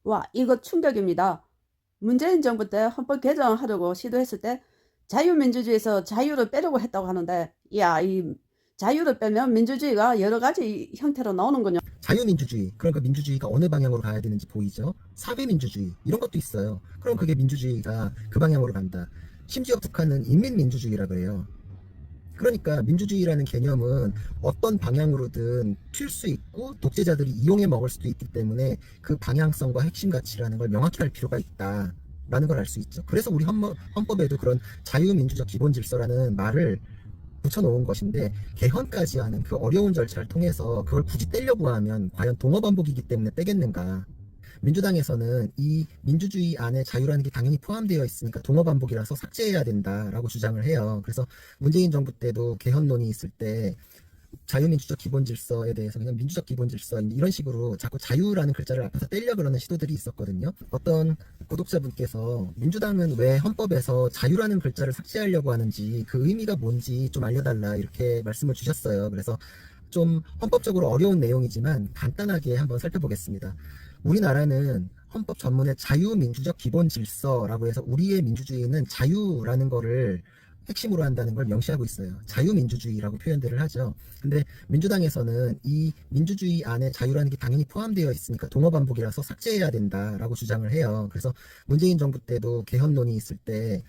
와, 이거 충격입니다. 문재인 정부 때 헌법 개정하려고 시도했을 때 자유민주주의에서 자유를 빼려고 했다고 하는데, 야, 이 자유를 빼면 민주주의가 여러 가지 형태로 나오는군요. 자유민주주의, 그러니까 민주주의가 어느 방향으로 가야 되는지 보이죠? 사회민주주의, 이런 것도 있어요. 그럼 그게 민주주의가 그 방향으로 간다. 심지어 북한은 인민민주주의라 그래요. 그러니까 민주주의라는 개념은 어떤 방향으로든 튈 수 있고 독재자들이 이용해 먹을 수도 있기 때문에 그 방향성과 핵심 가치라는 걸 명확히 할 필요가 있다 라는 걸 알 수 있죠. 그래서 우리 헌법에도 그런 자유민주적 기본질서라는 말을 붙여놓은 것인데, 개헌까지 하는 그 어려운 절차를 통해서 그걸 굳이 떼려고 하면 과연 동어반복이기 때문에 떼겠는가. 민주당에서는 이 민주주의 안에 자유라는 게 당연히 포함되어 있으니까 동어반복이라서 삭제해야 된다라고 주장을 해요. 그래서 문재인 정부 때도 개헌론이 있을 때 자유민주적 기본질서에 대해서 그냥 민주적 기본질서 이런 식으로 자꾸 자유라는 글자를 앞에서 떼려 그러는 시도들이 있었거든요. 어떤 구독자분께서 민주당은 왜 헌법에서 자유라는 글자를 삭제하려고 하는지, 그 의미가 뭔지 좀 알려달라 이렇게 말씀을 주셨어요. 그래서 좀 헌법적으로 어려운 내용이지만 간단하게 한번 살펴보겠습니다. 우리나라는 헌법 전문에 자유민주적 기본질서라고 해서 우리의 민주주의는 자유라는 거를 핵심으로 한다는 걸 명시하고 있어요. 자유민주주의라고 표현들을 하죠. 근데 민주당에서는 이 민주주의 안에 자유라는 게 당연히 포함되어 있으니까 동어반복이라서 삭제해야 된다라고 주장을 해요. 그래서 문재인 정부 때도 개헌론이 있을 때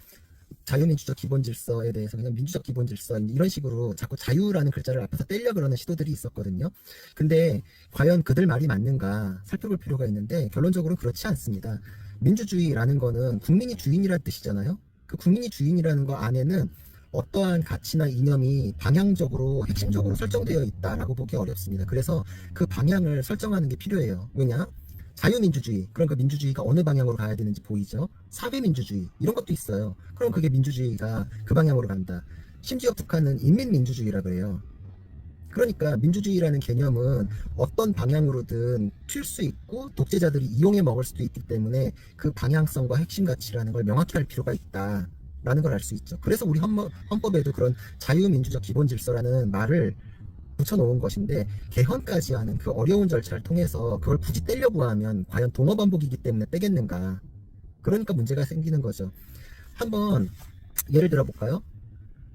자유민주적 기본질서에 대해서 그냥 민주적 기본질서 이런 식으로 자꾸 자유라는 글자를 앞에서 떼려 그러는 시도들이 있었거든요. 근데 과연 그들 말이 맞는가 살펴볼 필요가 있는데, 결론적으로 그렇지 않습니다. 민주주의라는 거는 국민이 주인이라는 뜻이잖아요. 그 국민이 주인이라는 거 안에는 어떠한 가치나 이념이 방향적으로 핵심적으로 설정되어 있다라고 보기 어렵습니다. 그래서 그 방향을 설정하는 게 필요해요. 왜냐? 자유민주주의, 그러니까 민주주의가 어느 방향으로 가야 되는지 보이죠? 사회민주주의, 이런 것도 있어요. 그럼 그게 민주주의가 그 방향으로 간다. 심지어 북한은 인민민주주의라 그래요. 그러니까 민주주의라는 개념은 어떤 방향으로든 튈 수 있고 독재자들이 이용해 먹을 수도 있기 때문에 그 방향성과 핵심 가치라는 걸 명확히 할 필요가 있다 라는 걸 알 수 있죠. 그래서 우리 헌법에도 그런 자유민주적 기본질서라는 말을 붙여놓은 것인데, 개헌까지 하는 그 어려운 절차를 통해서 그걸 굳이 떼려고 하면 과연 동어반복이기 때문에 떼겠는가. 그러니까 문제가 생기는 거죠. 한번 예를 들어 볼까요?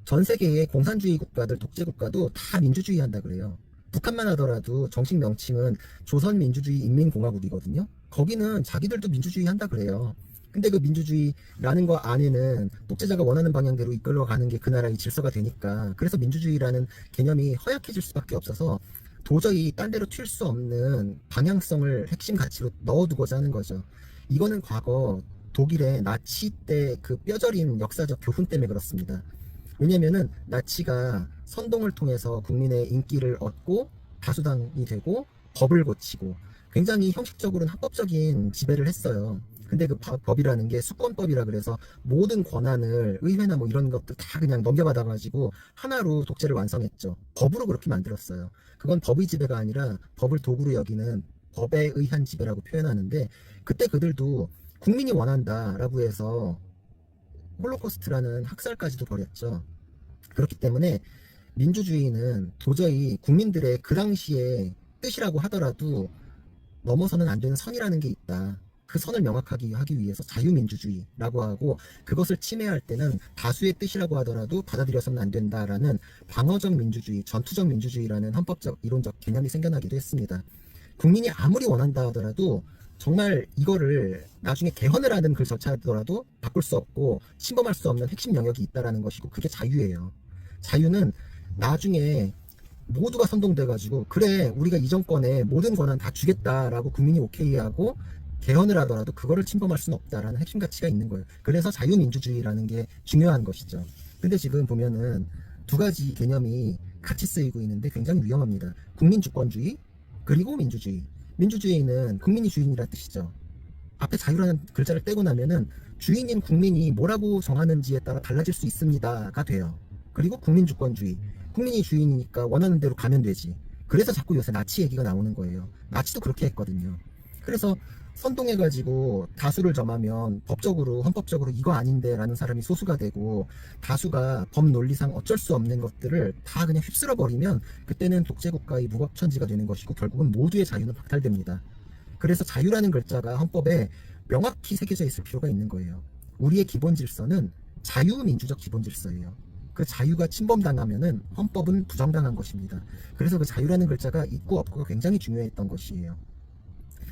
전 세계의 공산주의 국가들, 독재 국가도 다 민주주의 한다 그래요. 북한만 하더라도 정식 명칭은 조선민주주의 인민공화국이거든요. 거기는 자기들도 민주주의 한다 그래요. 근데 그 민주주의라는 거 안에는 독재자가 원하는 방향대로 이끌어가는 게 그 나라의 질서가 되니까, 그래서 민주주의라는 개념이 허약해질 수밖에 없어서 도저히 딴 데로 튈 수 없는 방향성을 핵심 가치로 넣어두고자 하는 거죠. 이거는 과거 독일의 나치 때 그 뼈저린 역사적 교훈 때문에 그렇습니다. 왜냐면은 나치가 선동을 통해서 국민의 인기를 얻고 다수당이 되고 법을 고치고 굉장히 형식적으로는 합법적인 지배를 했어요. 근데 그 법이라는 게 수권법이라 그래서 모든 권한을 의회나 뭐 이런 것들 다 그냥 넘겨받아가지고 하나로 독재를 완성했죠. 법으로 그렇게 만들었어요. 그건 법의 지배가 아니라 법을 도구로 여기는 법에 의한 지배라고 표현하는데, 그때 그들도 국민이 원한다라고 해서 홀로코스트라는 학살까지도 벌였죠. 그렇기 때문에 민주주의는 도저히 국민들의 그 당시에 뜻이라고 하더라도 넘어서는 안 되는 선이라는 게 있다. 그 선을 명확하게 하기 위해서 자유민주주의라고 하고, 그것을 침해할 때는 다수의 뜻이라고 하더라도 받아들여서는 안 된다라는 방어적 민주주의, 전투적 민주주의라는 헌법적 이론적 개념이 생겨나기도 했습니다. 국민이 아무리 원한다 하더라도 정말 이거를 나중에 개헌을 하든 그 절차더라도 바꿀 수 없고 침범할 수 없는 핵심 영역이 있다라는 것이고, 그게 자유예요. 자유는 나중에 모두가 선동돼가지고 그래 우리가 이 정권에 모든 권한 다 주겠다라고 국민이 오케이하고 개헌을 하더라도 그거를 침범할 수는 없다라는 핵심 가치가 있는 거예요. 그래서 자유민주주의라는 게 중요한 것이죠. 근데 지금 보면은 두 가지 개념이 같이 쓰이고 있는데 굉장히 위험합니다. 국민주권주의 그리고 민주주의. 민주주의는 국민이 주인이라는 뜻이죠. 앞에 자유라는 글자를 떼고 나면은 주인인 국민이 뭐라고 정하는지에 따라 달라질 수 있습니다가 돼요. 그리고 국민주권주의. 국민이 주인이니까 원하는 대로 가면 되지. 그래서 자꾸 요새 나치 얘기가 나오는 거예요. 나치도 그렇게 했거든요. 그래서 선동해가지고 다수를 점하면 법적으로, 헌법적으로 이거 아닌데 라는 사람이 소수가 되고, 다수가 법 논리상 어쩔 수 없는 것들을 다 그냥 휩쓸어 버리면 그때는 독재국가의 무법천지가 되는 것이고 결국은 모두의 자유는 박탈됩니다. 그래서 자유라는 글자가 헌법에 명확히 새겨져 있을 필요가 있는 거예요. 우리의 기본 질서는 자유민주적 기본 질서예요. 그 자유가 침범당하면은 헌법은 부정당한 것입니다. 그래서 그 자유라는 글자가 있고 없고가 굉장히 중요했던 것이에요.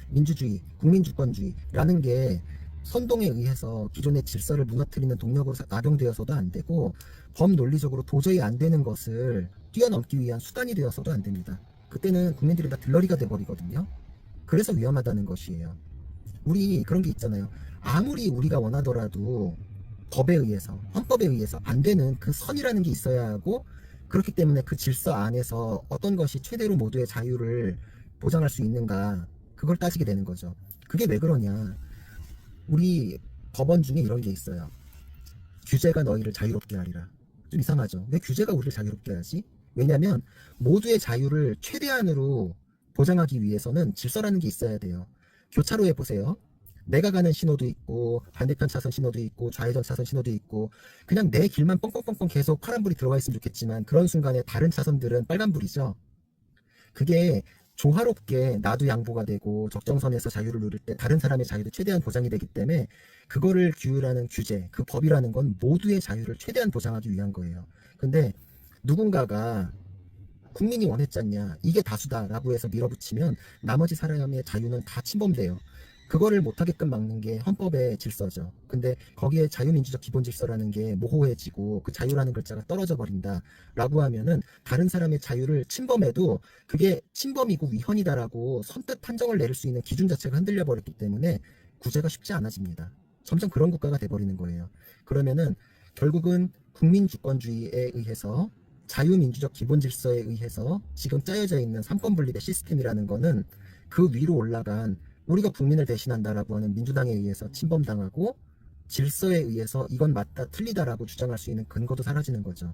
민주주의, 국민주권주의라는 게 선동에 의해서 기존의 질서를 무너뜨리는 동력으로 악용되어서도 안 되고, 법논리적으로 도저히 안 되는 것을 뛰어넘기 위한 수단이 되어서도 안 됩니다. 그때는 국민들이 다 들러리가 돼버리거든요. 그래서 위험하다는 것이에요. 우리 그런 게 있잖아요. 아무리 우리가 원하더라도 법에 의해서, 헌법에 의해서 안 되는 그 선이라는 게 있어야 하고, 그렇기 때문에 그 질서 안에서 어떤 것이 최대로 모두의 자유를 보장할 수 있는가, 그걸 따지게 되는 거죠. 그게 왜 그러냐. 우리 법원 중에 이런 게 있어요. 규제가 너희를 자유롭게 하리라. 좀 이상하죠. 왜 규제가 우리를 자유롭게 하지? 왜냐하면 모두의 자유를 최대한으로 보장하기 위해서는 질서라는 게 있어야 돼요. 교차로에 보세요. 내가 가는 신호도 있고, 반대편 차선 신호도 있고, 좌회전 차선 신호도 있고, 그냥 내 길만 뻥뻥뻥뻥 계속 파란불이 들어가 있으면 좋겠지만, 그런 순간에 다른 차선들은 빨간불이죠. 그게 조화롭게 나도 양보가 되고 적정선에서 자유를 누릴 때 다른 사람의 자유도 최대한 보장이 되기 때문에, 그거를 규율하는 규제, 그 법이라는 건 모두의 자유를 최대한 보장하기 위한 거예요. 근데 누군가가 국민이 원했잖냐, 이게 다수다라고 해서 밀어붙이면 나머지 사람의 자유는 다 침범돼요. 그거를 못하게끔 막는 게 헌법의 질서죠. 근데 거기에 자유민주적 기본 질서라는 게 모호해지고 그 자유라는 글자가 떨어져 버린다 라고 하면은, 다른 사람의 자유를 침범해도 그게 침범이고 위헌이다라고 선뜻 판정을 내릴 수 있는 기준 자체가 흔들려 버렸기 때문에 구제가 쉽지 않아집니다. 점점 그런 국가가 돼버리는 거예요. 그러면은 결국은 국민주권주의에 의해서, 자유민주적 기본 질서에 의해서 지금 짜여져 있는 삼권분립의 시스템이라는 거는 그 위로 올라간, 우리가 국민을 대신한다라고 하는 민주당에 의해서 침범당하고, 질서에 의해서 이건 맞다 틀리다라고 주장할 수 있는 근거도 사라지는 거죠.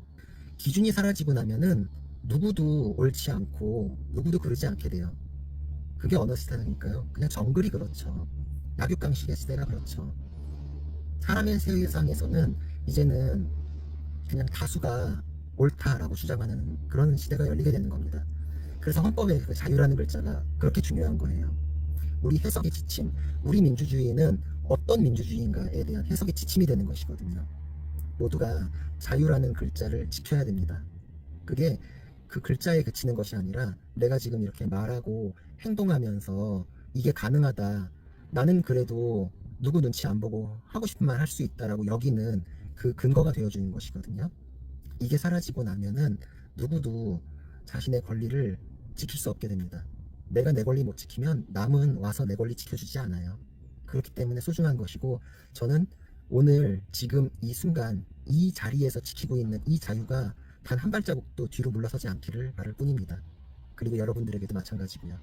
기준이 사라지고 나면은 누구도 옳지 않고 누구도 그러지 않게 돼요. 그게 어느 시대니까요. 그냥 정글이 그렇죠. 약육강식의 시대가 그렇죠. 사람의 세상에서는 이제는 그냥 다수가 옳다라고 주장하는 그런 시대가 열리게 되는 겁니다. 그래서 헌법의 그 자유라는 글자가 그렇게 중요한 거예요. 우리 해석의 지침, 우리 민주주의는 어떤 민주주의인가에 대한 해석의 지침이 되는 것이거든요. 모두가 자유라는 글자를 지켜야 됩니다. 그게 그 글자에 그치는 것이 아니라, 내가 지금 이렇게 말하고 행동하면서 이게 가능하다, 나는 그래도 누구 눈치 안 보고 하고 싶은 말 할 수 있다라고 여기는 그 근거가 되어주는 것이거든요. 이게 사라지고 나면은 누구도 자신의 권리를 지킬 수 없게 됩니다. 내가 내 권리 못 지키면 남은 와서 내 권리 지켜주지 않아요. 그렇기 때문에 소중한 것이고, 저는 오늘 지금 이 순간 이 자리에서 지키고 있는 이 자유가 단 한 발자국도 뒤로 물러서지 않기를 바랄 뿐입니다. 그리고 여러분들에게도 마찬가지고요.